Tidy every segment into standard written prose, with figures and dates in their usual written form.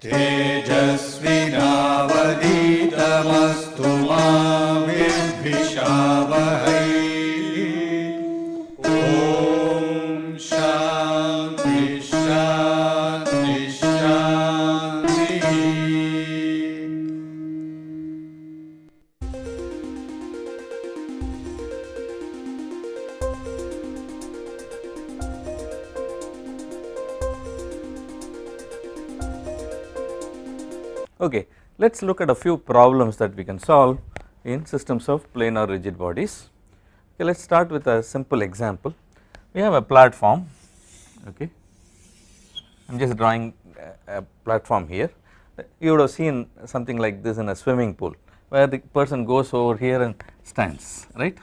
तेजस्विनावधीतमस्तु मा विद्विषावहै। ॐ शान्ति शान्ति शान्तिः। Okay, let us look at a few problems that we can solve in systems of planar rigid bodies. Okay, let us start with a simple example. We have a platform, okay. I am just drawing a platform here. You would have seen something like this in a swimming pool where the person goes over here and stands, right.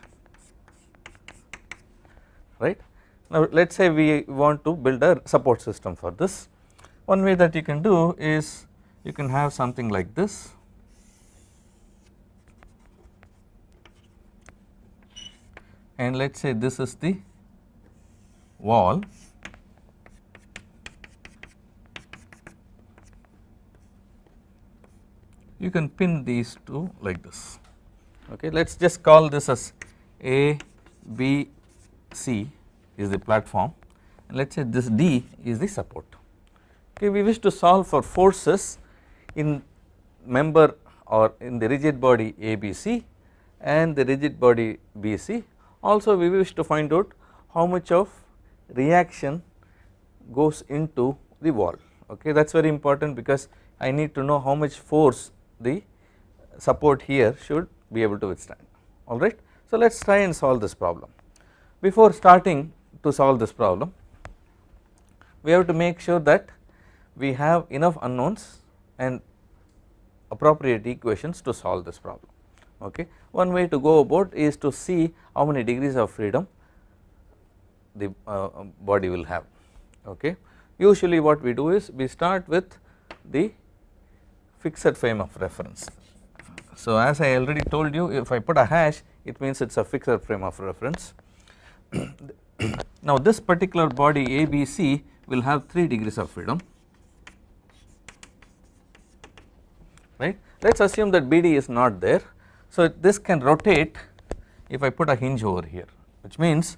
Now let us say we want to build a support system for this. One way that you can do is you can have something like this, and let us say this is the wall, you can pin these two like this. Okay, let us just call this as A, B, C is the platform, and let us say this D is the support. Okay, we wish to solve for forces in member or in the rigid body ABC and the rigid body BC. Also we wish to find out how much of reaction goes into the wall. Okay, that is very important because I need to know how much force the support here should be able to withstand. Alright, so let us try and solve this problem. Before starting to solve this problem, we have to make sure that we have enough unknowns and appropriate equations to solve this problem. Okay, one way to go about is to see how many degrees of freedom the body will have. Okay, usually what we do is we start with the fixed frame of reference. So as I already told you, if I put a hash, it means it is a fixed frame of reference. Now this particular body ABC will have 3 degrees of freedom, right. Let us assume that BD is not there, so this can rotate if I put a hinge over here, which means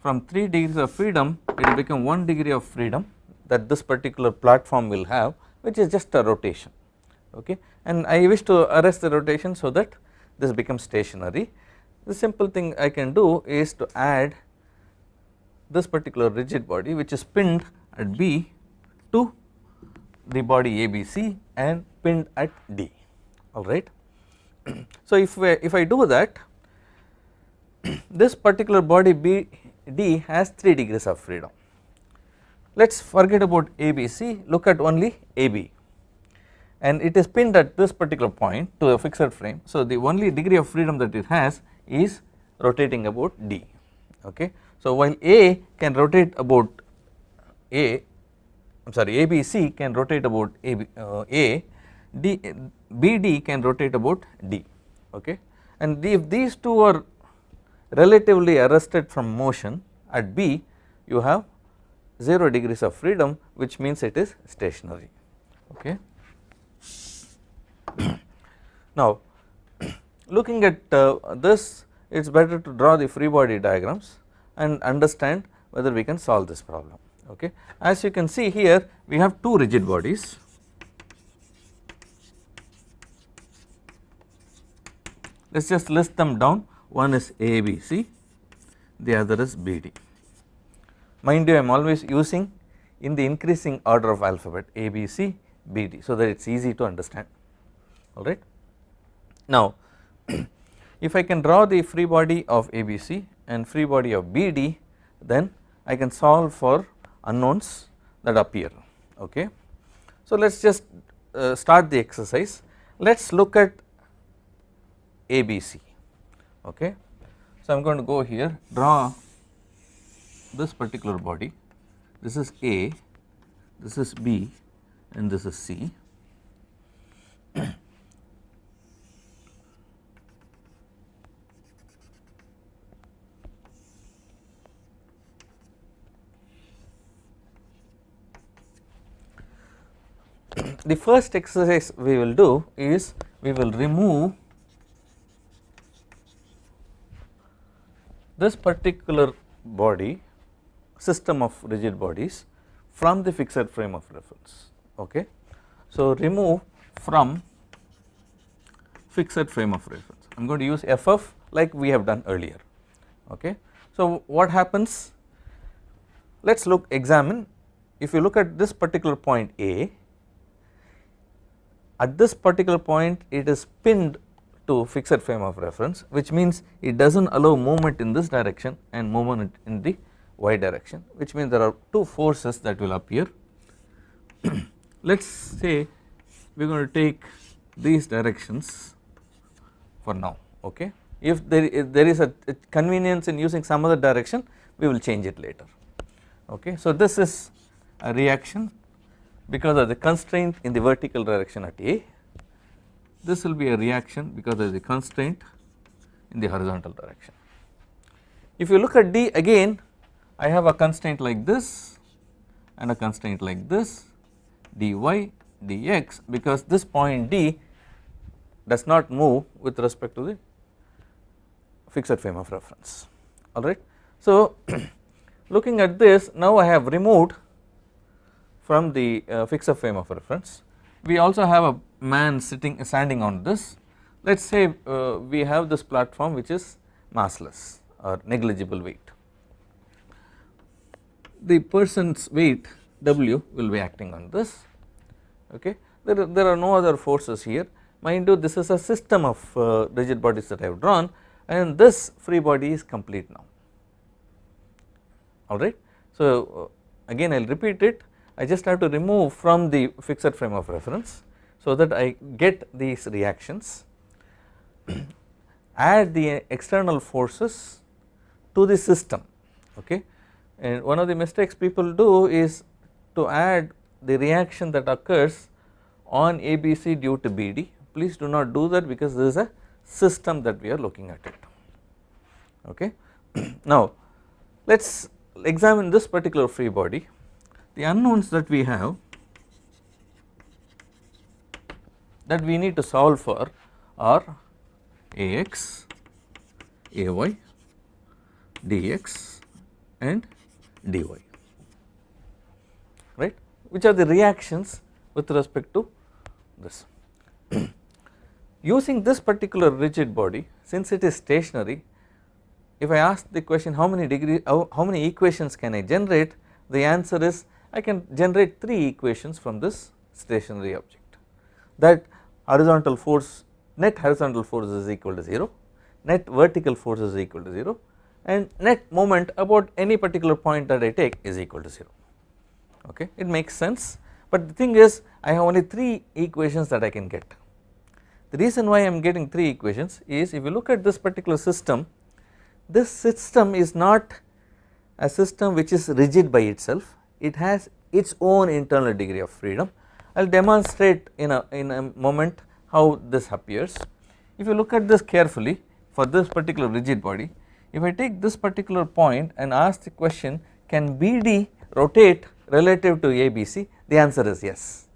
from 3 degrees of freedom it will become 1 degree of freedom that this particular platform will have, which is just a rotation. Okay, and I wish to arrest the rotation so that this becomes stationary. The simple thing I can do is to add this particular rigid body which is pinned at B to the body ABC and pinned at D. Alright. So if I do that, this particular body BD has 3 degrees of freedom. Let us forget about ABC, look at only AB, and it is pinned at this particular point to a fixed frame. So the only degree of freedom that it has is rotating about D. Okay, so while A can rotate about ABC can rotate about BD can rotate about D. Okay, and if these two are relatively arrested from motion at B, you have 0 degrees of freedom, which means it is stationary. Okay. Now looking at this, it is better to draw the free body diagrams and understand whether we can solve this problem. Okay, as you can see here we have 2 rigid bodies. Let us just list them down. One is ABC, the other is BD. Mind you, I am always using in the increasing order of alphabet ABC, BD, so that it is easy to understand. Alright. Now if I can draw the free body of ABC and free body of BD, then I can solve for unknowns that appear. Okay. So let us just start the exercise. Let us look at ABC. Okay. So I am going to go here, draw this particular body, this is A, this is B and this is C. the first exercise we will do is we will remove this particular body, system of rigid bodies, from the fixed frame of reference. Okay. So, remove from fixed frame of reference. I am going to use FF like we have done earlier. Okay. So, what happens? Let us examine. If you look at this particular point A, at this particular point it is pinned to fixed frame of reference, which means it does not allow movement in this direction and movement in the y direction, which means there are two forces that will appear. Let us say we are going to take these directions for now. Okay. If there is a convenience in using some other direction, we will change it later. Okay. So, this is a reaction because of the constraint in the vertical direction at A. This will be a reaction because there is a constraint in the horizontal direction. If you look at D again, I have a constraint like this and a constraint like this, dy dx, because this point D does not move with respect to the fixed frame of reference. Alright. So, looking at this, now I have removed from the fixed frame of reference. We also have a man standing on this. Let us say we have this platform which is massless or negligible weight. The person's weight W will be acting on this. Okay. There are no other forces here. Mind you, this is a system of rigid bodies that I have drawn, and this free body is complete now. Alright. So, again I will repeat it. I just have to remove from the fixed frame of reference, so that I get these reactions, add the external forces to the system. Okay. And one of the mistakes people do is to add the reaction that occurs on ABC due to BD. Please do not do that, because this is a system that we are looking at it. Okay. Now, let us examine this particular free body. The unknowns that we have, that we need to solve for, are Ax, Ay, dx and dy, right, which are the reactions with respect to this. Using this particular rigid body, since it is stationary, if I ask the question how many equations can I generate, the answer is I can generate 3 equations from this stationary object. That horizontal force, net horizontal force is equal to 0, net vertical force is equal to 0, and net moment about any particular point that I take is equal to 0. Okay, it makes sense, but the thing is I have only 3 equations that I can get. The reason why I am getting 3 equations is, if you look at this particular system, this system is not a system which is rigid by itself, it has its own internal degree of freedom. I will demonstrate in a moment how this appears. If you look at this carefully, for this particular rigid body, if I take this particular point and ask the question, can BD rotate relative to ABC, the answer is yes.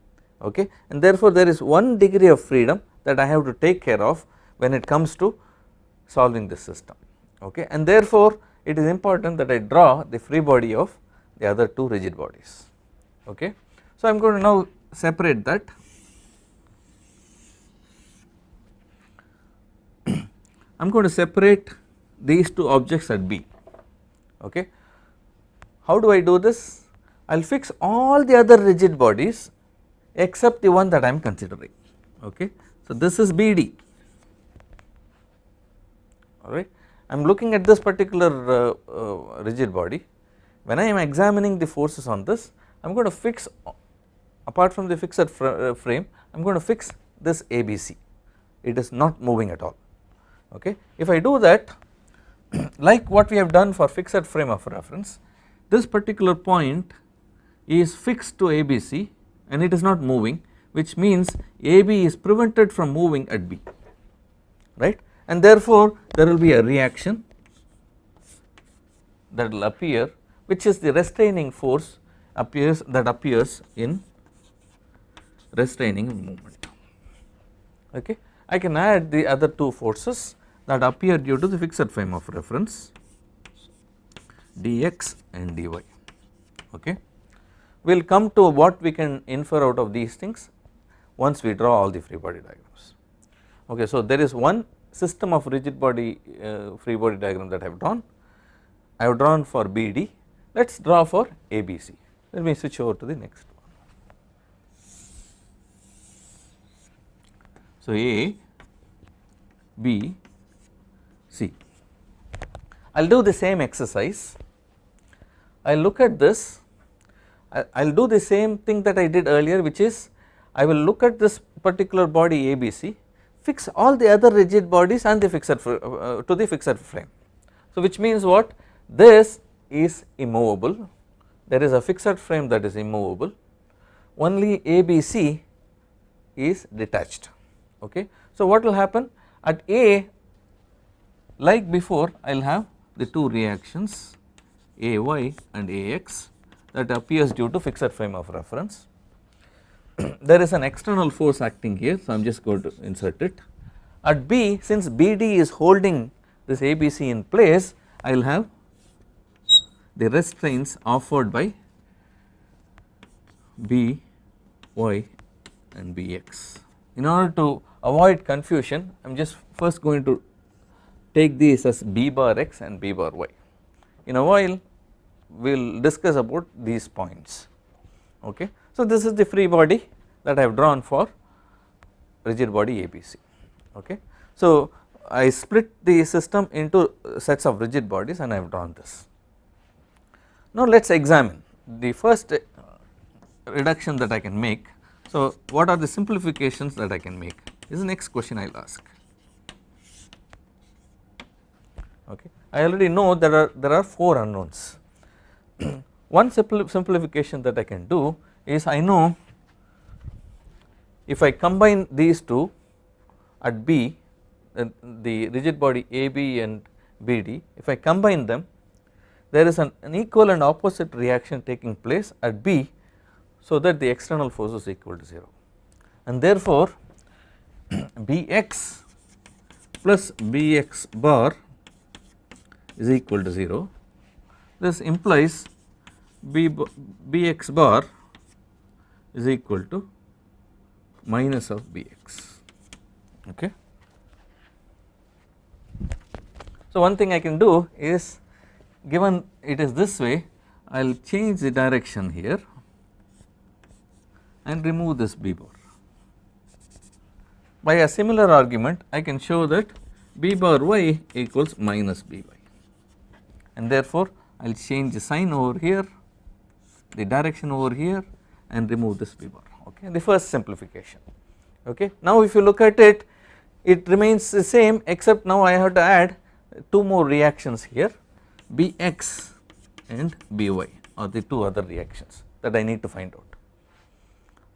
Okay. And therefore, there is one degree of freedom that I have to take care of when it comes to solving this system. Okay. And therefore, it is important that I draw the free body of the other 2 rigid bodies. Okay. So, I am going to now separate that. I am going to separate these 2 objects at B. Okay. How do I do this? I will fix all the other rigid bodies except the one that I am considering. Okay. So, this is BD, alright. I am looking at this particular rigid body. When I am examining the forces on this, I am going to fix, apart from the fixed frame, I am going to fix this ABC, it is not moving at all. Okay. If I do that, like what we have done for fixed frame of reference, this particular point is fixed to ABC and it is not moving, which means AB is prevented from moving at B, right, and therefore there will be a reaction that will appear, which is the restraining force that appears in restraining moment. Okay. I can add the other two forces that appear due to the fixed frame of reference dx and dy. Okay. We will come to what we can infer out of these things once we draw all the free body diagrams. Okay. So, there is one system of rigid body free body diagram that I have drawn. I have drawn for BD. Let us draw for ABC. Let me switch over to the next one. So, A, B, C. I will do the same exercise. I will look at this. I will do the same thing that I did earlier, which is I will look at this particular body ABC, fix all the other rigid bodies and the fixed to the fixed frame. So, which means what? This is immovable. There is a fixed frame that is immovable. Only ABC is detached. Okay. So, what will happen at A, like before, I will have the two reactions AY and AX that appears due to fixed frame of reference. There is an external force acting here, so I am just going to insert it. At B, since BD is holding this ABC in place, I will have the restraints offered by BY and BX. In order to avoid confusion, I am just first going to take these as B bar X and B bar Y. In a while we will discuss about these points. Okay. So, this is the free body that I have drawn for rigid body ABC. Okay. So, I split the system into sets of rigid bodies and I have drawn this. Now, let us examine the first reduction that I can make. So, what are the simplifications that I can make is the next question I will ask. Okay. I already know there are 4 unknowns. One simplification that I can do is I know if I combine these two at B, the rigid body AB and BD, if I combine them, there is an equal and opposite reaction taking place at B, so that the external force is equal to 0, and therefore Bx plus Bx bar is equal to 0. This implies Bx bar is equal to minus of Bx. Okay. So, one thing I can do is, given it is this way, I will change the direction here and remove this B bar. By a similar argument, I can show that B bar Y equals minus By, and therefore I will change the sign over here, the direction over here, and remove this B bar. Okay. The first simplification. Okay. Now, if you look at it, it remains the same, except now I have to add 2 more reactions here, Bx and By are the 2 other reactions that I need to find out.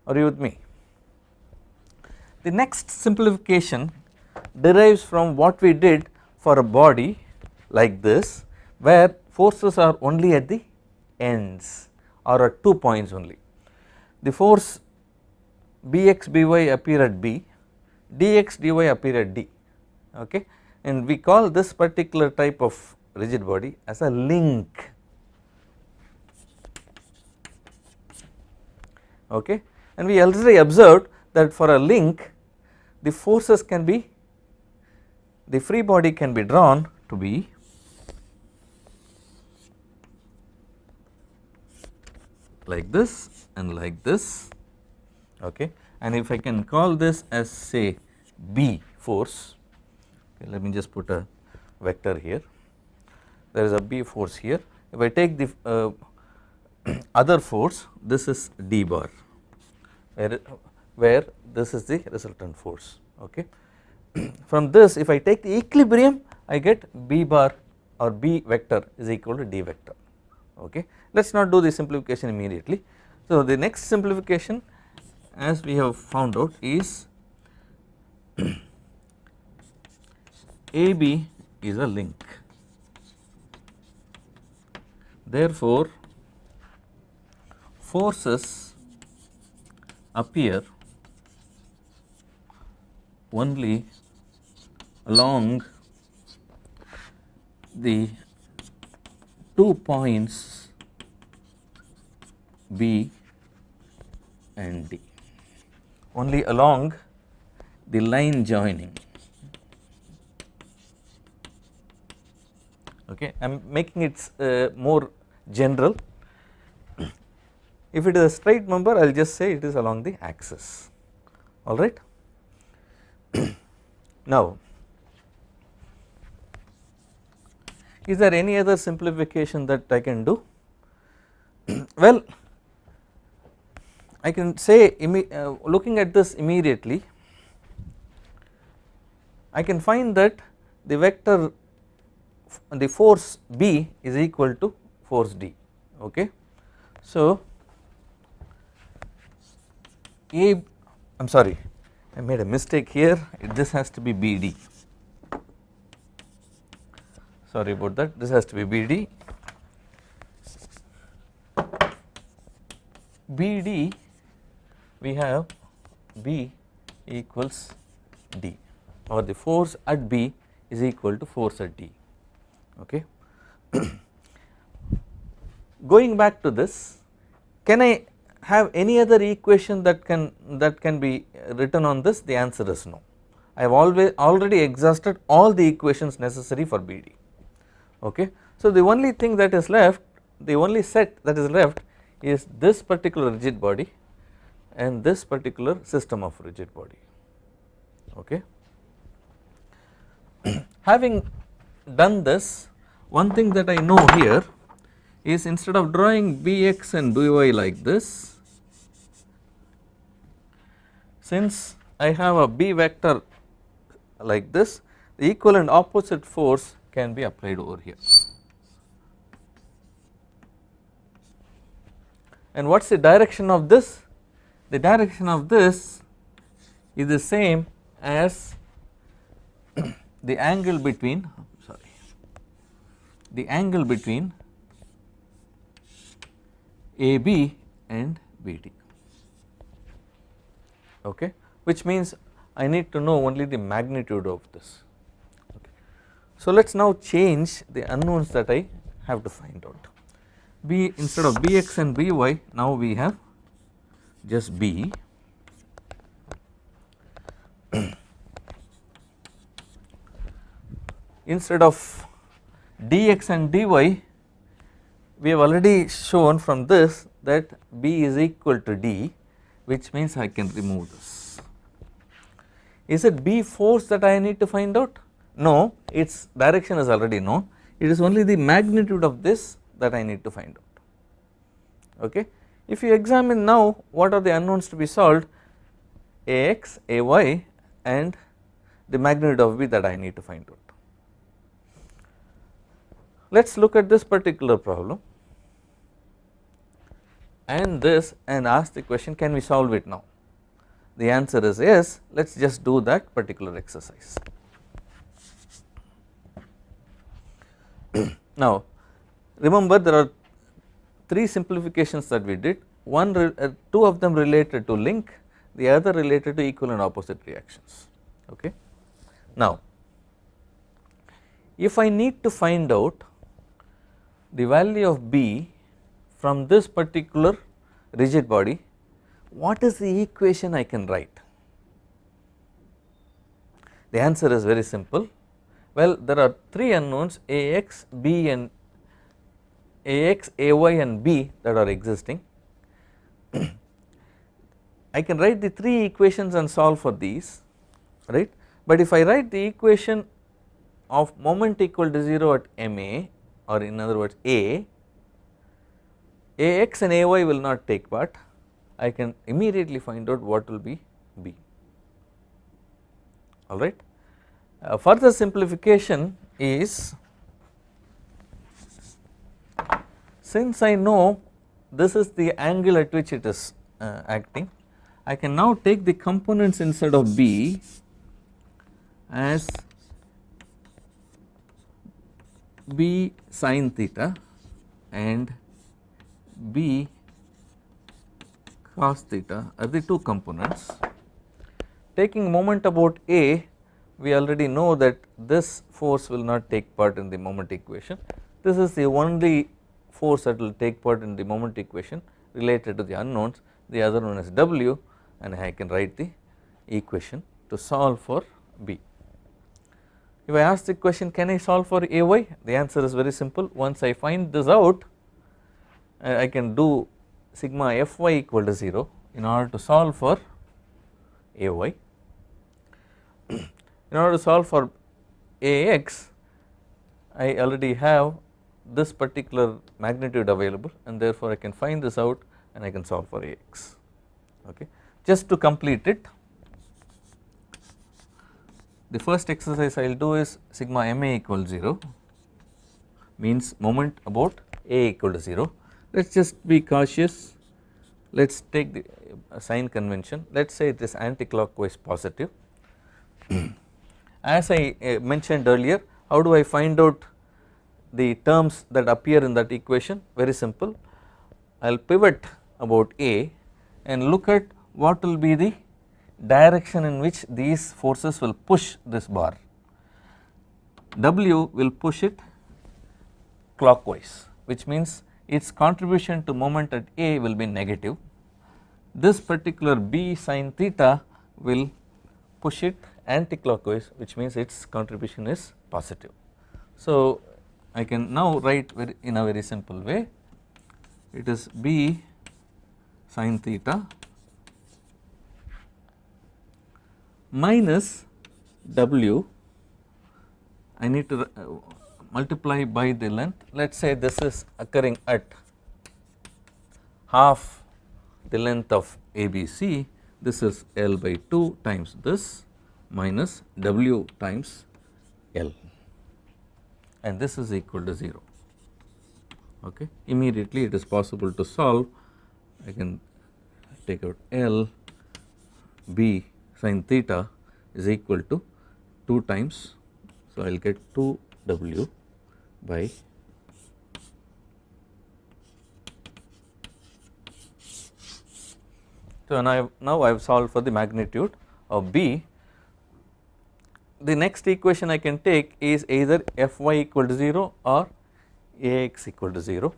Are you with me? The next simplification derives from what we did for a body like this, where forces are only at the ends or at 2 points only. The force Bx By appear at B, dx dy appear at D. Okay. And we call this particular type of rigid body as a link. Okay. And we already observed that for a link, the forces can be, the free body can be drawn to be like this and like this. Okay. And if I can call this as, say, B force, okay, let me just put a vector here, there is a B force here. If I take the other force, this is D bar, where this is the resultant force. Okay. From this, if I take the equilibrium, I get B bar or B vector is equal to D vector. Okay. Let us not do the simplification immediately. So, the next simplification, as we have found out, is AB is a link. Therefore, forces appear only along the 2 points B and D, only along the line joining. Okay, I am making it more general. If it is a straight member, I will just say it is along the axis, alright. Now, is there any other simplification that I can do? Well, I can say looking at this immediately, I can find that the vector, the force B is equal to force D. Okay. So, I am sorry, I made a mistake here, this has to be BD, sorry about that, this has to be BD. BD, we have B equals D, or the force at B is equal to force at D. Okay. Going back to this, can I have any other equation that can be written on this? The answer is no. I have already exhausted all the equations necessary for BD. Okay. So the only thing that is left, the only set that is left is this particular rigid body and this particular system of rigid body. Okay. Having done this, one thing that I know here is, instead of drawing Bx and By like this, since I have a B vector like this, the equal and opposite force can be applied over here. And what is the direction of this? The direction of this is the same as the angle between, the angle between AB and BD. Okay, which means I need to know only the magnitude of this. Okay. So let us now change the unknowns that I have to find out. B, instead of Bx and By, now we have just B. Instead of Dx and Dy, we have already shown from this that B is equal to D, which means I can remove this. Is it B force that I need to find out? No, its direction is already known, it is only the magnitude of this that I need to find out. Okay. If you examine now, what are the unknowns to be solved? Ax, Ay, and the magnitude of B that I need to find out. Let us look at this particular problem and this and ask the question, can we solve it now? The answer is yes. Let us just do that particular exercise. Now remember, there are 3 simplifications that we did, 2 of them related to link, the other related to equal and opposite reactions. Okay. Now if I need to find out the value of B from this particular rigid body, what is the equation I can write? The answer is very simple. Well, there are 3 unknowns, Ax, B and Ax, Ay and B that are existing. I can write the 3 equations and solve for these, right. But if I write the equation of moment equal to 0 at Ma, or in other words A, Ax and Ay will not take part, I can immediately find out what will be B, alright. Further simplification is, since I know this is the angle at which it is acting, I can now take the components inside of B as B sin theta and B cos theta are the 2 components, taking moment about A, we already know that this force will not take part in the moment equation. This is the only force that will take part in the moment equation related to the unknowns. The other one is W, and I can write the equation to solve for B. If I ask the question, can I solve for AY? The answer is very simple. Once I find this out, I can do sigma Fy equal to 0 in order to solve for AY. In order to solve for AX, I already have this particular magnitude available, and therefore I can find this out and I can solve for AX. Okay. Just to complete it, the first exercise I will do is sigma ma equals 0, means moment about A equal to 0. Let us just be cautious, let us take the sign convention, let us say it is anti-clockwise positive. As I mentioned earlier, how do I find out the terms that appear in that equation? Very simple, I will pivot about A and look at what will be the direction in which these forces will push this bar. W will push it clockwise, which means its contribution to moment at A will be negative. This particular B sin theta will push it anti-clockwise, which means its contribution is positive. So I can now write in a very simple way, it is B sin theta minus W, I need to multiply by the length. Let us say this is occurring at half the length of ABC, this is L by 2 times this minus W times L, and this is equal to 0. Okay. Immediately it is possible to solve. I can take out L B sin theta is equal to 2 times, so I will get 2 W by so now I have solved for the magnitude of B. The next equation I can take is either Fy equal to 0 or Ax equal to 0.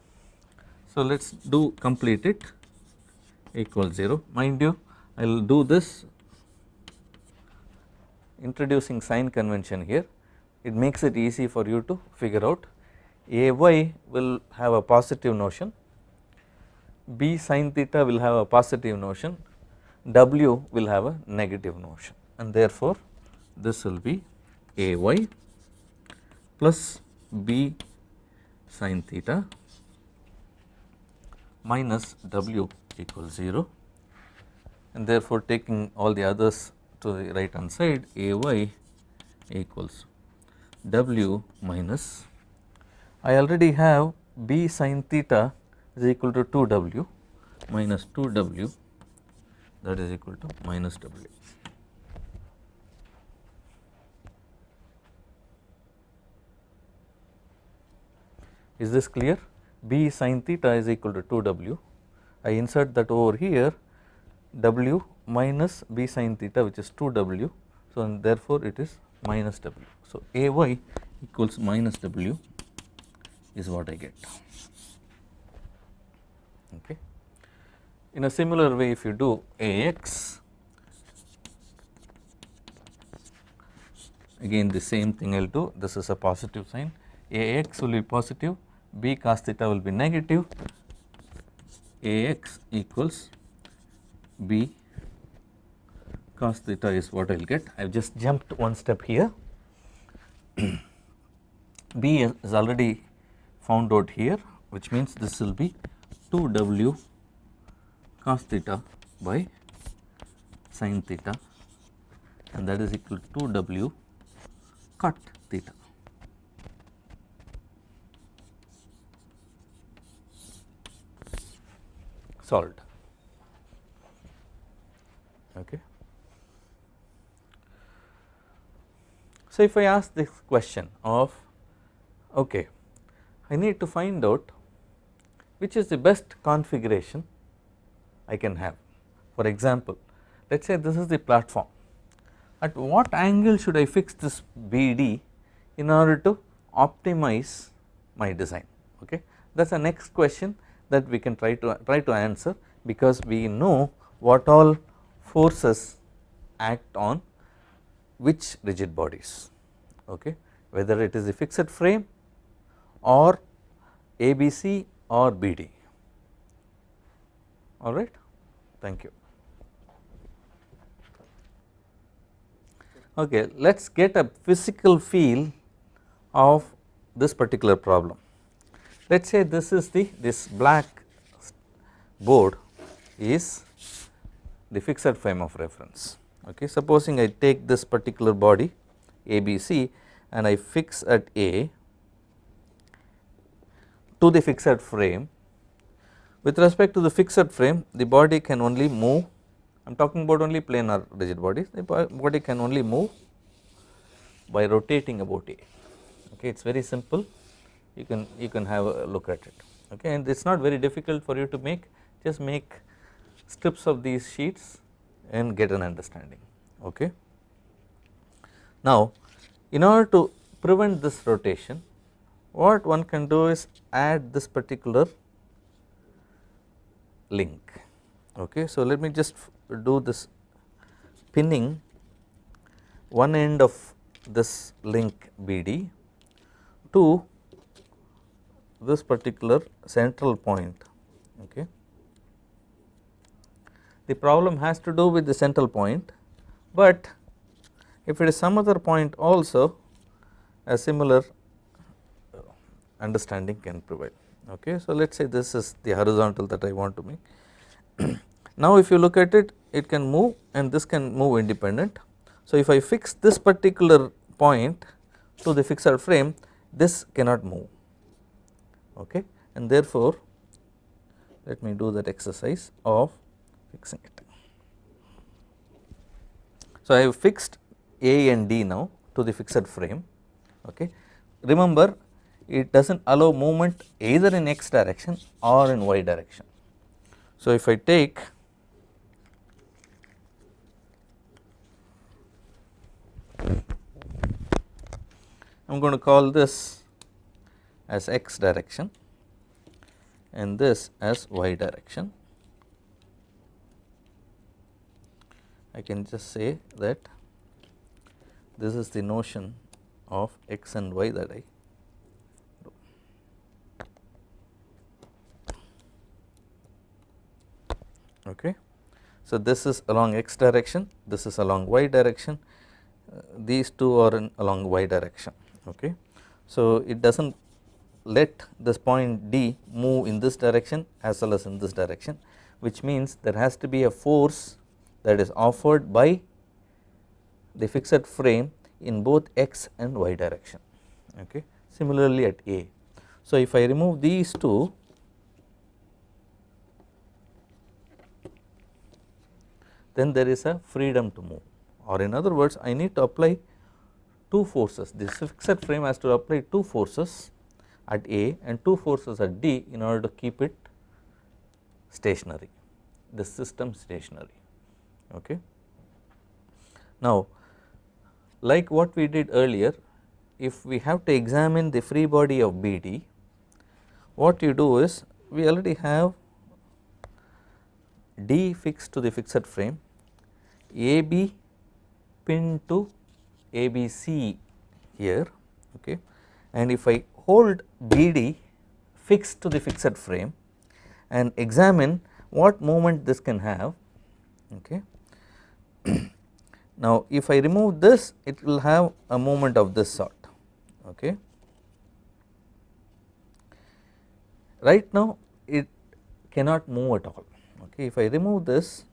So let us do complete it, equals 0. Mind you, I will do this introducing sign convention here, it makes it easy for you to figure out. Ay will have a positive notion, B sin theta will have a positive notion, W will have a negative notion, and therefore this will be Ay plus B sin theta minus W equals 0, and therefore taking all the others to the right hand side, Ay equals W minus, I already have B sin theta is equal to 2W minus 2W, that is equal to minus W. Is this clear? B sin theta is equal to 2W, I insert that over here, W minus B sin theta, which is 2W, so and therefore it is minus W. So Ay equals minus W is what I get. Okay. In a similar way, if you do Ax, again the same thing I will do, this is a positive sign, Ax will be positive, B cos theta will be negative, Ax equals B cos theta is what I will get. I have just jumped one step here. B is already found out here, which means this will be 2W cos theta by sin theta, and that is equal to 2W cot theta. Solved. Okay. So if I ask this question of, okay, I need to find out which is the best configuration I can have. For example, let us say this is the platform at what angle should I fix this BD in order to optimize my design. Okay, that is the next question that we can try to answer, because we know what all forces act on which rigid bodies, okay, whether it is a fixed frame or ABC or BD. Alright, thank you. Okay, let us get a physical feel of this particular problem. Let us say this black board is the fixed frame of reference. Okay, supposing I take this particular body ABC and I fix at A to the fixed frame. With respect to the fixed frame, the body can only move, I am talking about only planar rigid bodies, the body can only move by rotating about A. Okay, it is very simple, you can have a look at it. Okay, and it is not very difficult for you to make, just make strips of these sheets and get an understanding. Okay. Now, in order to prevent this rotation, what one can do is add this particular link. Okay, so let me just do this pinning one end of this link BD to this particular central point. Okay, the problem has to do with the central point, but if it is some other point also, a similar understanding can prevail. Okay, so let us say this is the horizontal that I want to make. Now if you look at it, it can move and this can move independent. So if I fix this particular point to the fixed frame, this cannot move. Okay, and therefore let me do that exercise of fixing it. So I have fixed A and D now to the fixed frame. Okay, remember it does not allow movement either in x direction or in y direction. So if I take I am going to call this as x direction and this as y direction. I can just say that this is the notion of x and y that I do. Okay. So this is along x direction, this is along y direction, these two are along y direction. Okay. So it does not let this point D move in this direction as well as in this direction, which means there has to be a force that is offered by the fixed frame in both x and y direction. Okay. Similarly at A. So if I remove these two, then there is a freedom to move, or in other words I need to apply two forces. This fixed frame has to apply two forces at A and two forces at D in order to keep it stationary, the system stationary. Okay. Now like what we did earlier, if we have to examine the free body of BD, what you do is we already have D fixed to the fixed frame, AB pinned to ABC here. Okay. And if I hold BD fixed to the fixed frame and examine what movement this can have. Okay. Now if I remove this, it will have a movement of this sort. Okay. Right now it cannot move at all. Okay. If I remove this,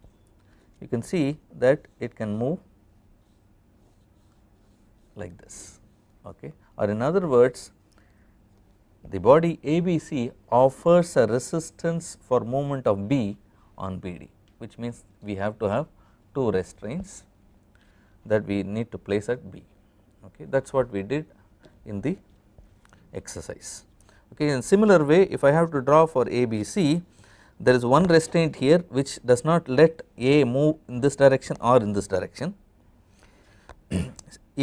you can see that it can move like this. Okay. Or in other words, the body ABC offers a resistance for movement of B on BD, which means we have to have two restraints that we need to place at B. Okay. That is what we did in the exercise. Okay. In similar way, if I have to draw for ABC, there is one restraint here which does not let A move in this direction or in this direction.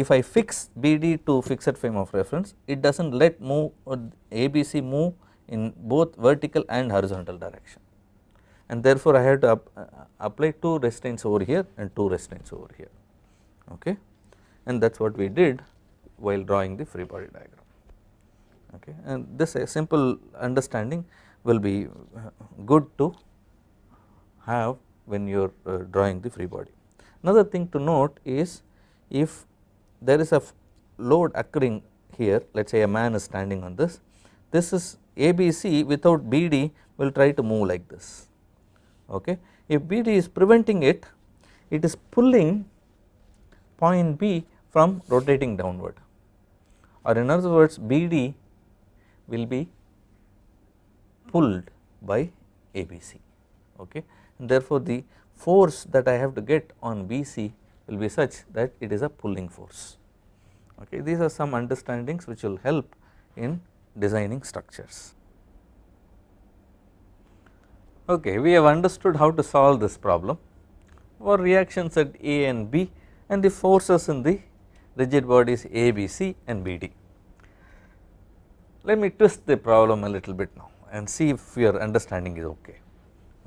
if I fix BD to fixed frame of reference, it does not let move ABC move in both vertical and horizontal direction, and therefore I have to apply 2 restraints over here and 2 restraints over here, okay, and that is what we did while drawing the free body diagram, okay, and this simple understanding will be good to have when you are drawing the free body. Another thing to note is, if there is a load occurring here, let us say a man is standing on this, this is ABC without BD will try to move like this, okay. If BD is preventing it, it is pulling point B from rotating downward, or in other words BD will be pulled by ABC, okay, and therefore the force that I have to get on BC will be such that it is a pulling force, okay. These are some understandings which will help in designing structures. Okay, we have understood how to solve this problem for reactions at A and B and the forces in the rigid bodies A, B, C and BD. Let me twist the problem a little bit now and see if your understanding is okay,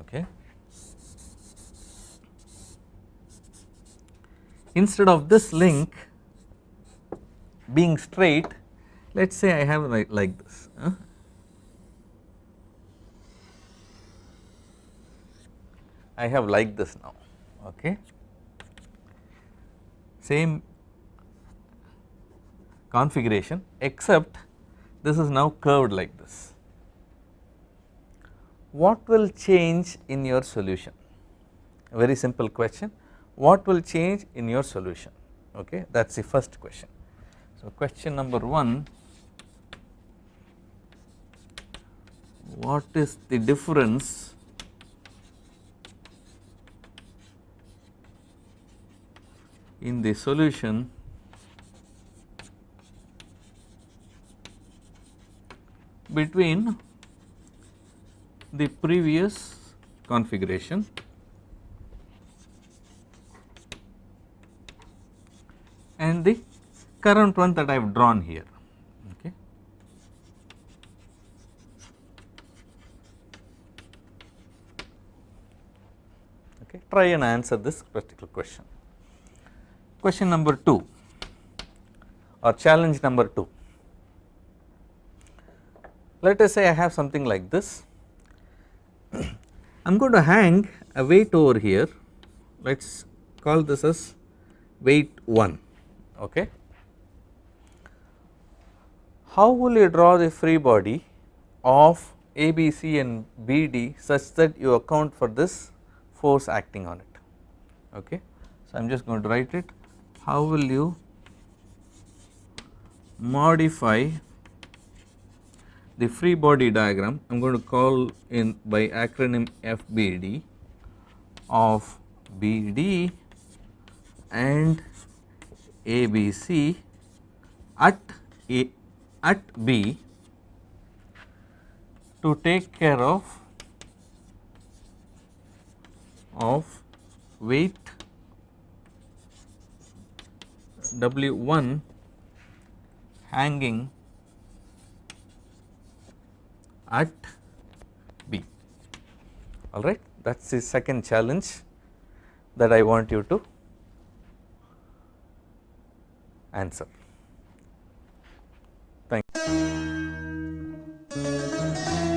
okay. Instead of this link being straight, let us say I have like this, I have like this now, okay, same configuration except this is now curved like this. What will change in your solution? A very simple question. What will change in your solution? Okay, that is the first question. So, question number 1, what is the difference in the solution between the previous configuration and the current one that I have drawn here, okay. Okay, try and answer this particular question. Question number 2 or challenge number 2. Let us say I have something like this. I am going to hang a weight over here, let us call this as weight 1, okay. How will you draw the free body of ABC and BD such that you account for this force acting on it, okay. So, I am just going to write it. How will you modify the free body diagram, I am going to call in by acronym FBD, of BD and ABC at B to take care of weight W1 hanging at B, alright. That is the second challenge that I want you to answer. Thank you.